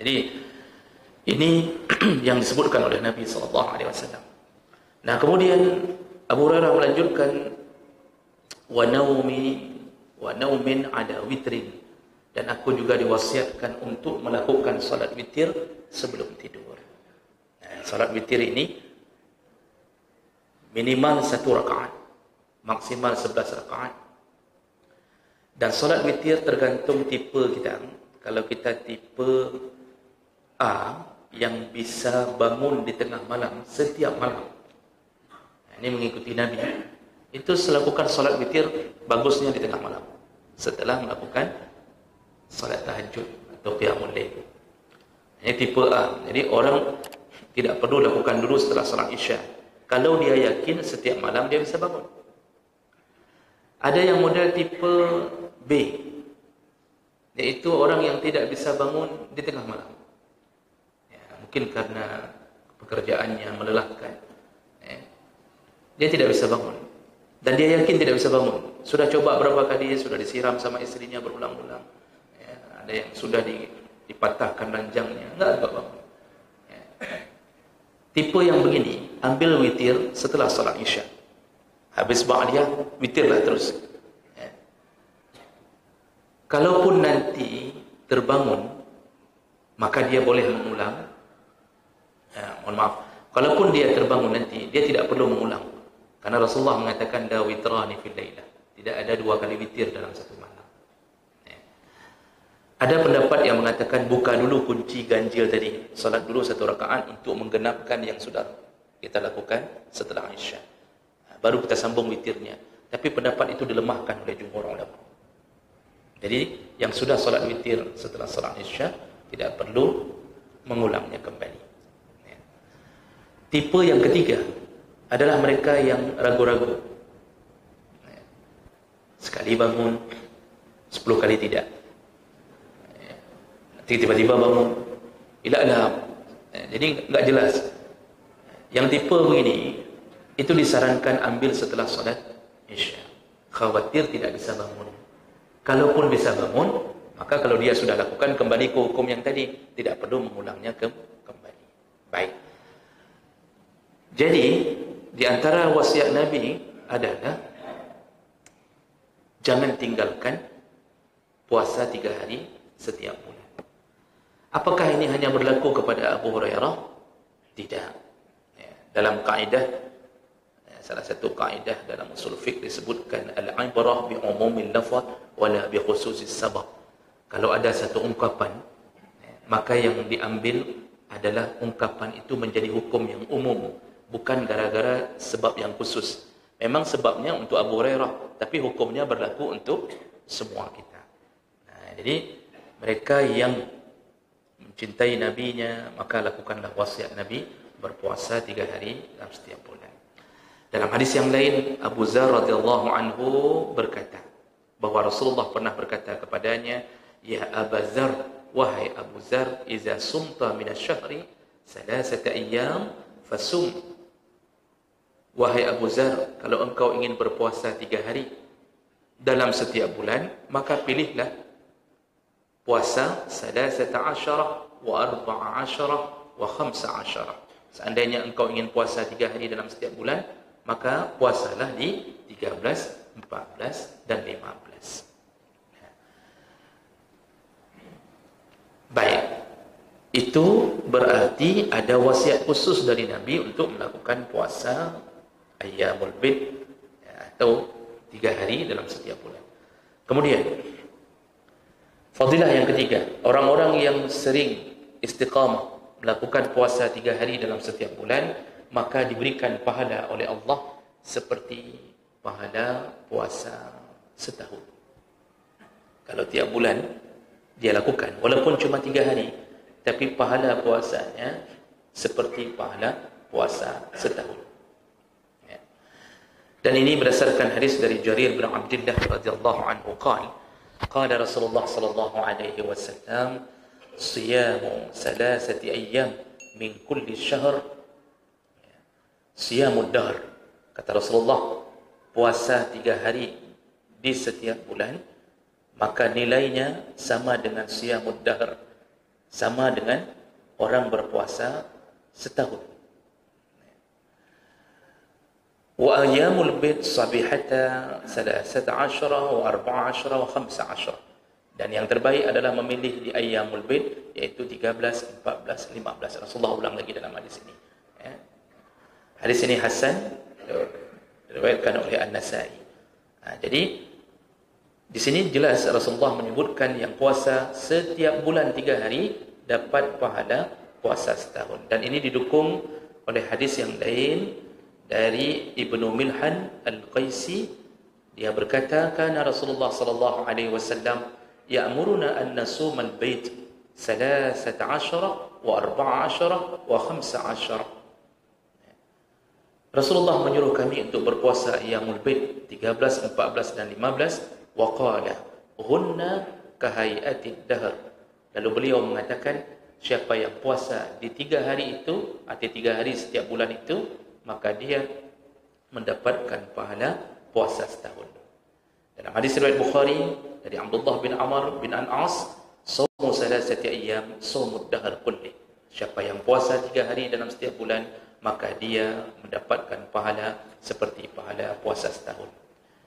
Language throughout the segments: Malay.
Jadi ini yang disebutkan oleh Nabi SAW. Nah, kemudian Abu Hurairah melanjutkan wa naumin ala witrin, dan aku juga diwasiatkan untuk melakukan salat witir sebelum tidur. Nah, salat witir ini minimal 1 rakaat, maksimal 11 rakaat. Dan salat witir tergantung tipe kita. Kalau kita tipe A yang bisa bangun di tengah malam setiap malam, ini mengikuti Nabi, itu melakukan salat witir bagusnya di tengah malam setelah melakukan salat tahajud atau qiyamul lail. Ini tipe A. Jadi orang tidak perlu lakukan dulu setelah salat Isya. Kalau dia yakin setiap malam dia bisa bangun. Ada yang model tipe B, yaitu orang yang tidak bisa bangun di tengah malam. Mungkin karena pekerjaannya melelahkan, dia tidak bisa bangun, dan dia yakin tidak bisa bangun. Sudah coba berapa kali, sudah disiram sama istrinya berulang-ulang, ada yang sudah dipatahkan ranjangnya, enggak bangun. Tipe yang begini, ambil witir setelah salat Isya. Habis ba'diyah, witirlah terus. Kalaupun nanti terbangun, maka dia boleh mengulang. Mohon maaf, kalaupun dia terbangun nanti, dia tidak perlu mengulang, karena Rasulullah mengatakan da witrani fil lailah, tidak ada 2 kali witir dalam satu malam. Ada pendapat yang mengatakan buka dulu kunci ganjil tadi, salat dulu 1 rakaat untuk menggenapkan yang sudah kita lakukan setelah Isya, baru kita sambung witirnya. Tapi pendapat itu dilemahkan oleh jumhur ulama. Jadi yang sudah salat witir setelah salat Isya tidak perlu mengulangnya kembali. Tipe yang ketiga adalah mereka yang ragu-ragu. Sekali bangun, 10 kali tidak. Nanti tiba-tiba bangun, ilak-ilak. Jadi enggak jelas. Yang tipe begini, itu disarankan ambil setelah salat Isya. Khawatir tidak bisa bangun. Kalaupun bisa bangun, maka kalau dia sudah lakukan, kembali ke hukum yang tadi, tidak perlu mengulangnya kembali. Baik. Jadi, di antara wasiat Nabi adalah jangan tinggalkan puasa 3 hari setiap bulan. Apakah ini hanya berlaku kepada Abu Hurairah? Tidak. Dalam kaidah, salah satu kaidah dalam usul fiqh disebutkan al-ibrah bi umumil lafaz wala bi khususis sabab. Kalau ada satu ungkapan, maka yang diambil adalah ungkapan itu menjadi hukum yang umum, bukan gara-gara sebab yang khusus. Memang sebabnya untuk Abu Hurairah, tapi hukumnya berlaku untuk semua kita. Nah, jadi mereka yang mencintai Nabi-Nya, maka lakukanlah wasiat Nabi berpuasa 3 hari dalam setiap bulan. Dalam hadis yang lain, Abu Dzar radhiyallahu anhu berkata bahwa Rasulullah pernah berkata kepadanya, "Ya Abu Dzar, wahai Abu Dzar, idza sumta minasy-syahri 3 ayyam fasum." Wahai Abu Dzar, kalau engkau ingin berpuasa 3 hari dalam setiap bulan, maka pilihlah puasa 13 wa 14 wa 15. Seandainya engkau ingin puasa 3 hari dalam setiap bulan, maka puasalah di 13, 14 dan 15. Baik. Itu berarti ada wasiat khusus dari Nabi untuk melakukan puasa Ayyamul Bid, atau 3 hari dalam setiap bulan. Kemudian fadilah yang ketiga, orang-orang yang sering istiqamah melakukan puasa 3 hari dalam setiap bulan, maka diberikan pahala oleh Allah seperti pahala puasa setahun. Kalau tiap bulan dia lakukan, walaupun cuma 3 hari, tapi pahala puasanya seperti pahala puasa setahun. Dan ini berdasarkan hadis dari Jarir bin Abdullah radhiyallahu anhu qala Rasulullah sallallahu alaihi wasallam, siyamu 3 ayyam min kulli syahr siyamud dahr. Kata Rasulullah, puasa 3 hari di setiap bulan, maka nilainya sama dengan siyamud dahr, sama dengan orang berpuasa setahun. Wa ayyamul bid sabihata 13 wa 14 wa 15. Dan yang terbaik adalah memilih di ayyamul bid, iaitu 13, 14, 15. Rasulullah ulang lagi dalam hadis ini. Ya. Hadis ini hasan, diriwayatkan oleh An-Nasa'i. Jadi di sini jelas Rasulullah menyebutkan yang puasa setiap bulan 3 hari dapat pahala puasa setahun. Dan ini didukung oleh hadis yang lain dari Ibnu Milhan Al-Qaisi. Dia berkata, kana Rasulullah sallallahu alaihi wasallam ya'muruna an nasum al-bait 13 wa 14 wa 15. Rasulullah menyuruh kami untuk berpuasa Ayyamul Bid 13, 14 dan 15. Wa qala hunna kahayatid dahr. Lalu beliau mengatakan, siapa yang puasa di 3 hari itu, arti 3 hari setiap bulan itu, maka dia mendapatkan pahala puasa setahun. Dalam hadis riwayat Bukhari dari Abdullah bin Amr bin An-As, "Shaumu salasati ayyam shaumud dahr kulli." Siapa yang puasa 3 hari dalam setiap bulan, maka dia mendapatkan pahala seperti pahala puasa setahun.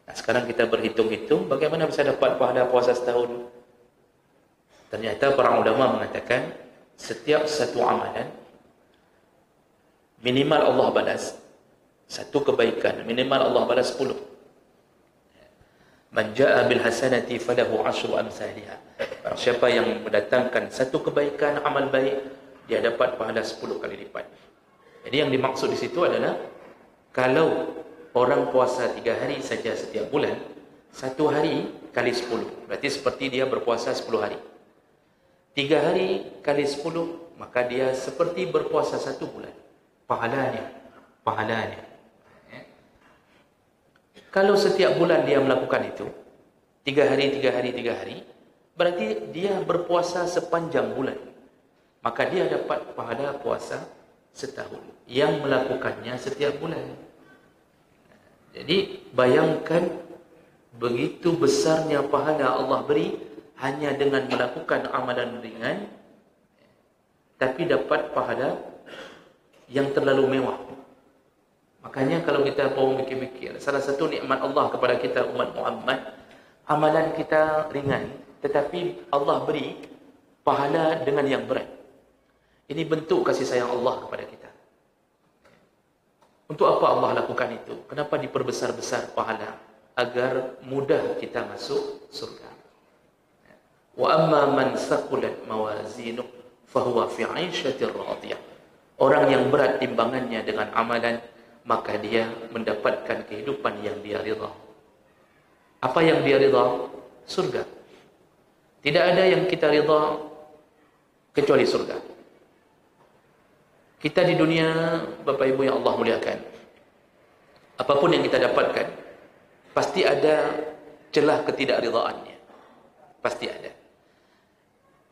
Nah, sekarang kita berhitung-hitung bagaimana bisa dapat pahala puasa setahun. Ternyata para ulama mengatakan setiap satu amalan minimal Allah balas satu kebaikan, minimal Allah balas 10. Man jaa bil hasanati falahu 10 amsalha. Siapa yang mendatangkan satu kebaikan, amal baik, dia dapat pahala 10 kali lipat. Jadi yang dimaksud di situ adalah kalau orang puasa 3 hari saja setiap bulan, 1 hari kali 10, berarti seperti dia berpuasa 10 hari. 3 hari kali 10, maka dia seperti berpuasa 1 bulan. Pahalanya. Kalau setiap bulan dia melakukan itu, 3 hari, berarti dia berpuasa sepanjang bulan. Maka dia dapat pahala puasa setahun yang melakukannya setiap bulan. Jadi bayangkan begitu besarnya pahala Allah beri hanya dengan melakukan amalan ringan, tapi dapat pahala yang terlalu mewah. Makanya kalau kita mau mikir-mikir, salah satu nikmat Allah kepada kita umat Muhammad, amalan kita ringan, tetapi Allah beri pahala dengan yang berat. Ini bentuk kasih sayang Allah kepada kita. Untuk apa Allah lakukan itu? Kenapa diperbesar-besar pahala? Agar mudah kita masuk surga. Wa amma man thaqulat mawazinuh fahuwa fi 'aishatir radiyah. Orang yang berat timbangannya dengan amalan, maka dia mendapatkan kehidupan yang dia ridha. Apa yang dia ridha? Surga. Tidak ada yang kita ridha kecuali surga. Kita di dunia, Bapak Ibu yang Allah muliakan, apapun yang kita dapatkan, pasti ada celah ketidakridhaannya. Pasti ada.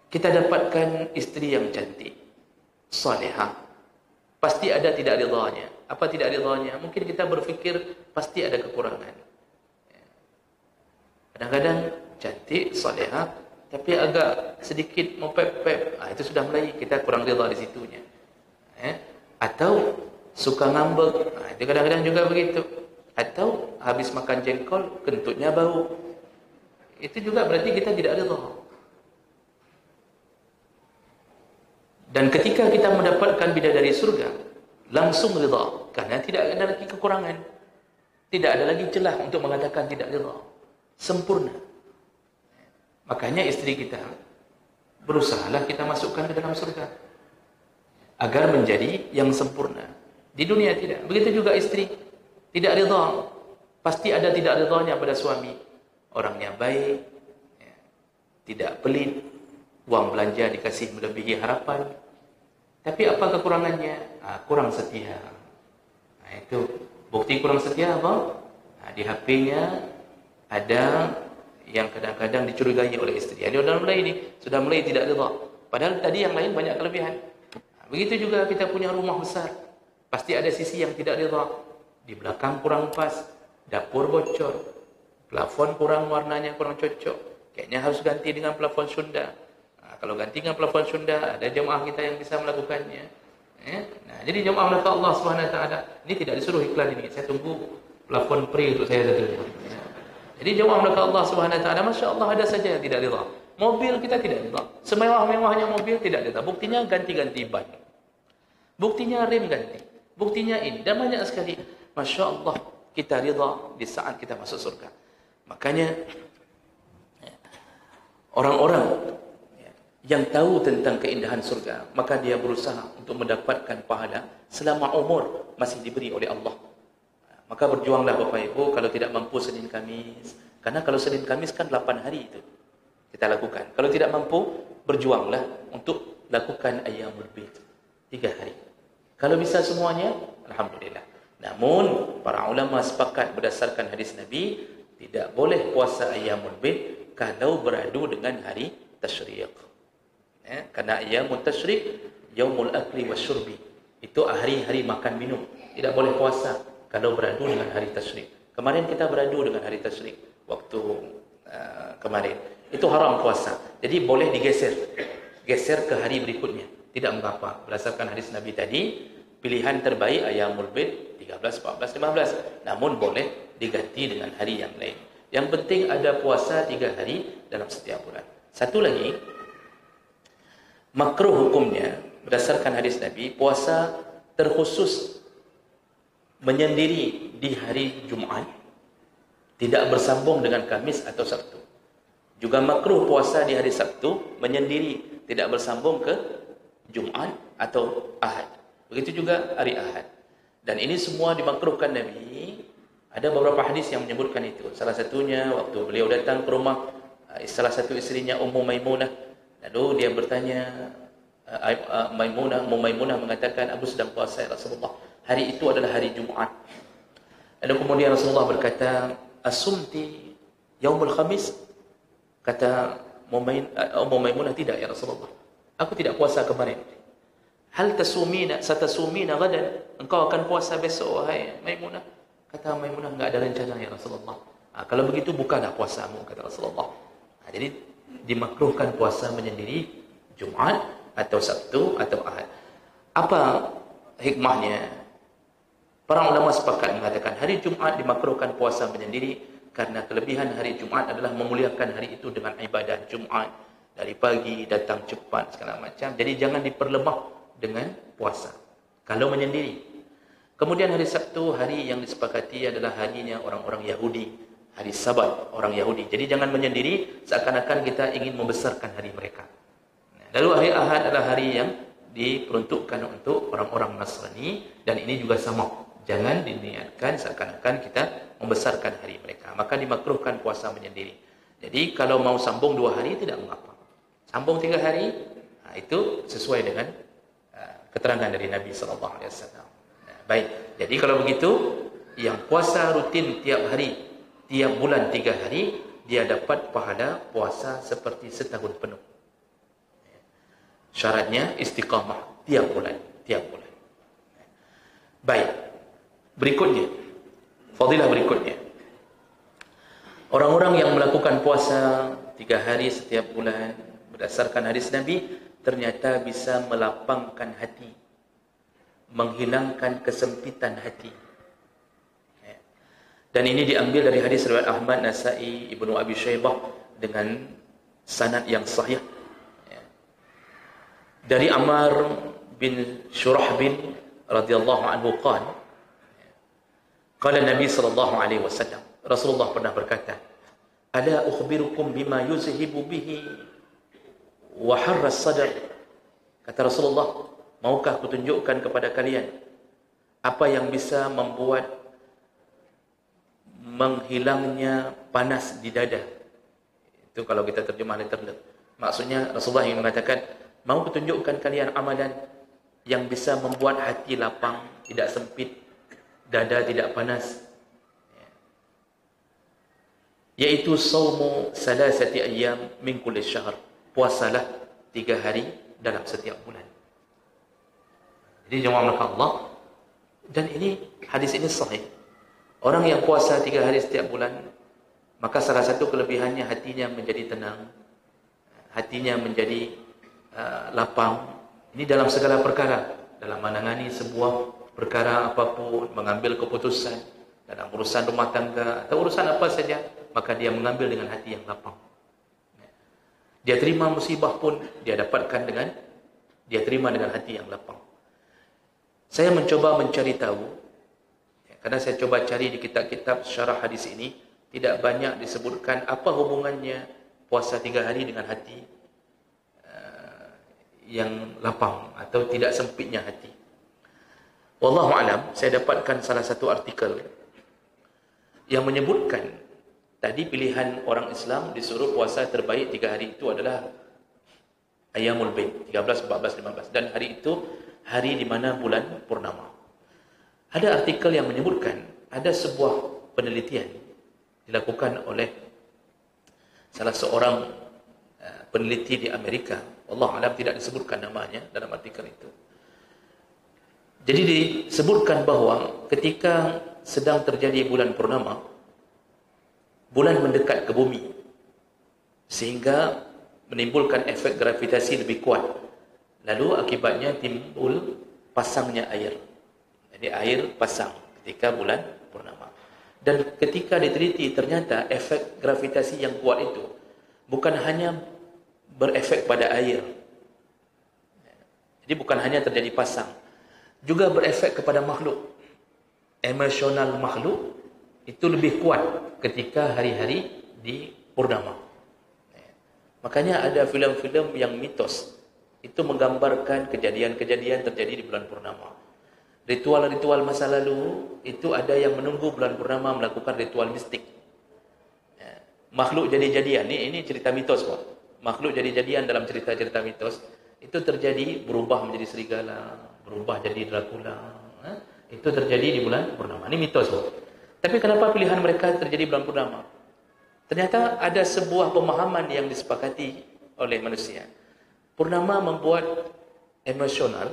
Kita dapatkan istri yang cantik, salihah, pasti ada tidak ridhanya. Apa tidak ridhanya? Mungkin kita berfikir pasti ada kekurangan. Kadang-kadang cantik, salihah, tapi agak sedikit mepep-pep. Itu sudah mulai kita kurang ridha di situnya. Atau suka ngambek. Itu kadang-kadang juga begitu. Atau habis makan jengkol, kentutnya bau. Itu juga berarti kita tidak ridha. Dan ketika kita mendapatkan bidadari surga, langsung ridha, karena tidak ada lagi kekurangan, tidak ada lagi celah untuk mengatakan tidak ridha, sempurna. Makanya istri kita, berusahalah kita masukkan ke dalam surga agar menjadi yang sempurna. Di dunia tidak. Begitu juga istri, tidak ridha, pasti ada tidak ridhanya pada suami. Orangnya baik, tidak pelit, uang belanja dikasih melebihi harapan. Tapi apa kekurangannya? Kurang setia. Itu bukti kurang setia apa? Di HP-nya ada yang kadang-kadang dicurigai oleh istri. Dia sudah mulai tidak ridha. Padahal tadi yang lain banyak kelebihan. Begitu juga kita punya rumah besar, pasti ada sisi yang tidak ridha. Di belakang kurang pas, dapur bocor, plafon kurang, warnanya kurang cocok. Kayaknya harus ganti dengan plafon Sunda. Kalau ganti dengan pelafon Sunda, ada jemaah kita yang bisa melakukannya. Nah, jadi jemaah belaka Allah Subhanahu Wa Taala ini tidak disuruh iklan ini. Saya tunggu pelafon free untuk saya satu. Jadi jemaah belaka Allah Subhanahu Wa Taala, masya Allah ada saja yang tidak rida. Mobil kita tidak rida. Semewah-mewahnya mobil tidak rida. Buktinya ganti-ganti ban. Buktinya rem ganti. Buktinya ini. Dan banyak sekali. Masya Allah kita rida di saat kita masuk surga. Makanya orang-orang yang tahu tentang keindahan surga, maka dia berusaha untuk mendapatkan pahala selama umur masih diberi oleh Allah. Maka berjuanglah Bapak Ibu kalau tidak mampu Senin Kamis. Karena kalau Senin Kamis kan 8 hari itu kita lakukan. Kalau tidak mampu, berjuanglah untuk lakukan Ayyamul Bid 3 hari. Kalau bisa semuanya, alhamdulillah. Namun para ulama sepakat berdasarkan hadis Nabi, tidak boleh puasa Ayyamul Bid kalau beradu dengan hari Tasyriq. Karena Ayyamul Tasyriq Yaumul Akli Wasyurbi, itu hari-hari makan minum. Tidak boleh puasa kalau beradu dengan hari Tasyriq. Kemarin kita beradu dengan hari Tasyriq waktu kemarin. Itu haram puasa. Jadi boleh digeser. Geser ke hari berikutnya. Tidak mengapa. Berdasarkan hadis Nabi tadi, pilihan terbaik Ayyamul Bid 13, 14, 15. Namun boleh diganti dengan hari yang lain. Yang penting ada puasa 3 hari dalam setiap bulan. Satu lagi, makruh hukumnya berdasarkan hadis Nabi, puasa terkhusus menyendiri di hari Jumaat, tidak bersambung dengan Kamis atau Sabtu. Juga makruh puasa di hari Sabtu menyendiri, tidak bersambung ke Jumaat atau Ahad. Begitu juga hari Ahad. Dan ini semua dimakruhkan Nabi. Ada beberapa hadis yang menyebutkan itu. Salah satunya waktu beliau datang ke rumah salah satu istrinya Ummu Maimunah. Lalu dia bertanya, Ummu Maimunah mengatakan, aku sedang puasa ya Rasulullah. Hari itu adalah hari Jumaat. Lalu kemudian Rasulullah berkata, asumti yaumul khamis? Kata Ummu Maimunah, tidak ya Rasulullah. Aku tidak puasa kemarin. Hal satasumina gadan? Engkau akan puasa besok wahai Maimunah? Kata Maimunah, enggak ada rencana ya Rasulullah. Kalau begitu bukalah puasamu, kata Rasulullah. Jadi dimakruhkan puasa menyendiri Jumaat atau Sabtu atau Ahad. Apa hikmahnya? Para ulama sepakat mengatakan hari Jumaat dimakruhkan puasa menyendiri karena kelebihan hari Jumaat adalah memuliakan hari itu dengan ibadah Jumaat. Dari pagi datang cepat segala macam. Jadi jangan diperlemah dengan puasa kalau menyendiri. Kemudian hari Sabtu, hari yang disepakati adalah harinya orang-orang Yahudi, hari Sabat orang Yahudi. Jadi jangan menyendiri seakan-akan kita ingin membesarkan hari mereka. Lalu hari Ahad adalah hari yang diperuntukkan untuk orang-orang Nasrani, dan ini juga sama. Jangan diniatkan seakan-akan kita membesarkan hari mereka. Maka dimakruhkan puasa menyendiri. Jadi kalau mau sambung 2 hari tidak mengapa. Sambung 3 hari, itu sesuai dengan keterangan dari Nabi SAW. Baik, jadi kalau begitu, yang puasa rutin tiap hari, tiap bulan 3 hari, dia dapat pahala puasa seperti setahun penuh. Syaratnya istiqamah tiap bulan, tiap bulan. Baik, berikutnya, fadilah berikutnya. Orang-orang yang melakukan puasa 3 hari setiap bulan, berdasarkan hadis Nabi, ternyata bisa melapangkan hati, menghilangkan kesempitan hati. Dan ini diambil dari hadis riwayat Ahmad, Nasai, Ibnu Abi Syaibah dengan sanad yang sahih. Dari Ammar bin Shurahbil radhiyallahu anhu qala Nabi sallallahu alaihi wasallam, Rasulullah pernah berkata, "Ala ukhbirukum bima yuzhibu bihi wa harra sadr?" Kata Rasulullah, maukah kutunjukkan kepada kalian apa yang bisa membuat menghilangnya panas di dada? Itu kalau kita terjemah literal. Maksudnya Rasulullah ingin mengatakan, mau kutunjukkan kalian amalan yang bisa membuat hati lapang, tidak sempit, dada tidak panas. Yaitu saumu salasati ayyam min kulli syahr. Puasalah 3 hari dalam setiap bulan. Jadi jemaah Allah, dan ini hadis ini sahih. Orang yang puasa 3 hari setiap bulan, maka salah satu kelebihannya hatinya menjadi tenang, hatinya menjadi lapang. Ini dalam segala perkara, dalam menangani sebuah perkara apapun, mengambil keputusan dalam urusan rumah tangga atau urusan apa saja, maka dia mengambil dengan hati yang lapang. Dia terima musibah pun dia terima dengan hati yang lapang. Saya mencoba mencari tahu, karena saya coba cari di kitab-kitab syarah hadis ini, tidak banyak disebutkan apa hubungannya puasa 3 hari dengan hati yang lapang atau tidak sempitnya hati. Wallahu alam, saya dapatkan salah satu artikel yang menyebutkan tadi pilihan orang Islam disuruh puasa terbaik 3 hari itu adalah Ayyamul Bid, 13, 14, 15, dan hari itu hari di mana bulan purnama. Ada artikel yang menyebutkan ada sebuah penelitian dilakukan oleh salah seorang peneliti di Amerika. Allah alam tidak disebutkan namanya dalam artikel itu. Jadi disebutkan bahawa ketika sedang terjadi bulan purnama, bulan mendekat ke bumi sehingga menimbulkan efek gravitasi lebih kuat. Lalu akibatnya timbul pasangnya air. Jadi air pasang ketika bulan purnama. Dan ketika diteliti ternyata efek gravitasi yang kuat itu bukan hanya berefek pada air. Jadi bukan hanya terjadi pasang, juga berefek kepada makhluk. Emosional makhluk itu lebih kuat ketika hari-hari di purnama. Makanya ada filem-filem yang mitos itu menggambarkan kejadian-kejadian terjadi di bulan purnama. Ritual-ritual masa lalu itu ada yang menunggu bulan purnama melakukan ritual mistik. Makhluk jadi-jadian, ini cerita mitos Pak. Makhluk jadi-jadian dalam cerita-cerita mitos itu terjadi, berubah menjadi serigala, berubah jadi Dracula. Itu terjadi di bulan purnama. Ini mitos Pak. Tapi kenapa pilihan mereka terjadi bulan purnama? Ternyata ada sebuah pemahaman yang disepakati oleh manusia. Purnama membuat emosional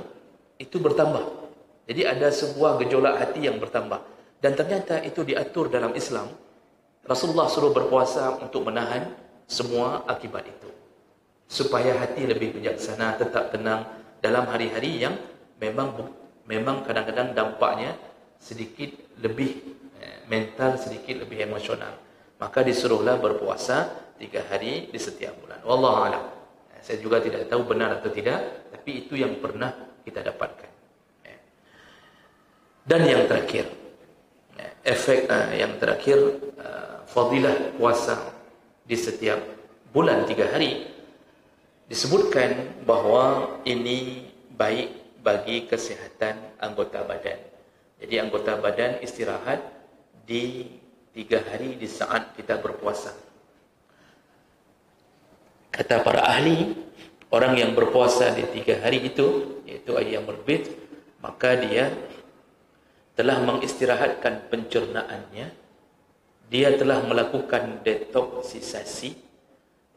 itu bertambah. Jadi ada sebuah gejolak hati yang bertambah. Dan ternyata itu diatur dalam Islam. Rasulullah suruh berpuasa untuk menahan semua akibat itu. Supaya hati lebih bijaksana, tetap tenang dalam hari-hari yang memang kadang-kadang dampaknya sedikit lebih mental, sedikit lebih emosional. Maka disuruhlah berpuasa 3 hari di setiap bulan. Wallahu a'lam. Saya juga tidak tahu benar atau tidak, tapi itu yang pernah kita dapatkan. Dan yang terakhir, efek yang terakhir, fadilah puasa di setiap bulan 3 hari, disebutkan bahawa ini baik bagi kesihatan anggota badan. Jadi anggota badan istirahat di 3 hari di saat kita berpuasa. Kata para ahli, orang yang berpuasa di 3 hari itu, yaitu Ayyamul Bid, maka dia telah mengistirahatkan pencernaannya, dia telah melakukan detoksisasi,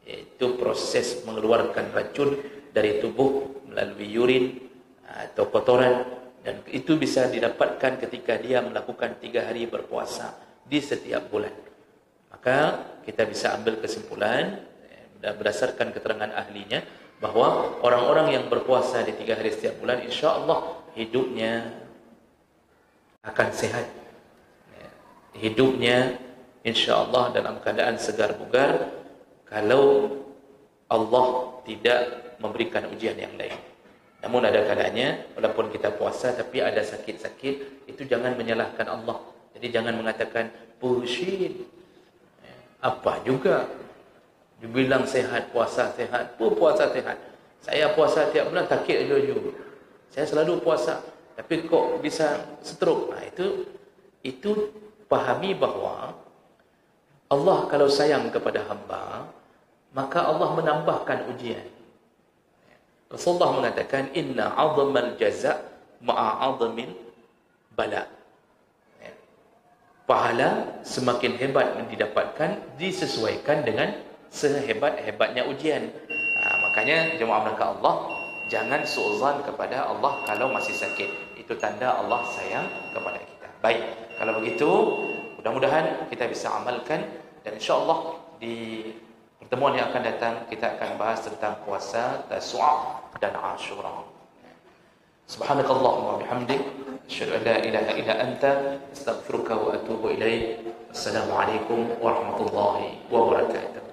yaitu proses mengeluarkan racun dari tubuh melalui urin atau kotoran, dan itu bisa didapatkan ketika dia melakukan 3 hari berpuasa di setiap bulan. Maka kita bisa ambil kesimpulan berdasarkan keterangan ahlinya bahawa orang-orang yang berpuasa di 3 hari setiap bulan, insya-Allah hidupnya akan sehat. Hidupnya insya-Allah dalam keadaan segar bugar kalau Allah tidak memberikan ujian yang lain. Namun ada kalanya walaupun kita puasa tapi ada sakit-sakit, itu jangan menyalahkan Allah. Jadi jangan mengatakan bullshit. Apa juga dibilang sehat, puasa sehat, puasa sehat. Saya puasa tiap bulan sakit juga. Saya selalu puasa tapi kok bisa stroke. Nah, itu pahami bahawa Allah kalau sayang kepada hamba, maka Allah menambahkan ujian. Rasulullah mengatakan inna 'azamal jaza' ma'a 'azamil bala. Pahala semakin hebat yang didapatkan disesuaikan dengan sehebat-hebatnya ujian. Makanya jemaah belaka Allah, jangan suuzan kepada Allah kalau masih sakit. Itu tanda Allah sayang kepada kita. Baik, kalau begitu mudah-mudahan kita bisa amalkan, dan insya-Allah di Pertemuan yang akan datang kita akan bahas tentang puasa Tasu'a dan Ashura. Subhanakallahumma bihamdik, asyhadu an la ilaha illa anta, astaghfiruka wa atubu ilaik. Assalamualaikum warahmatullahi wabarakatuh.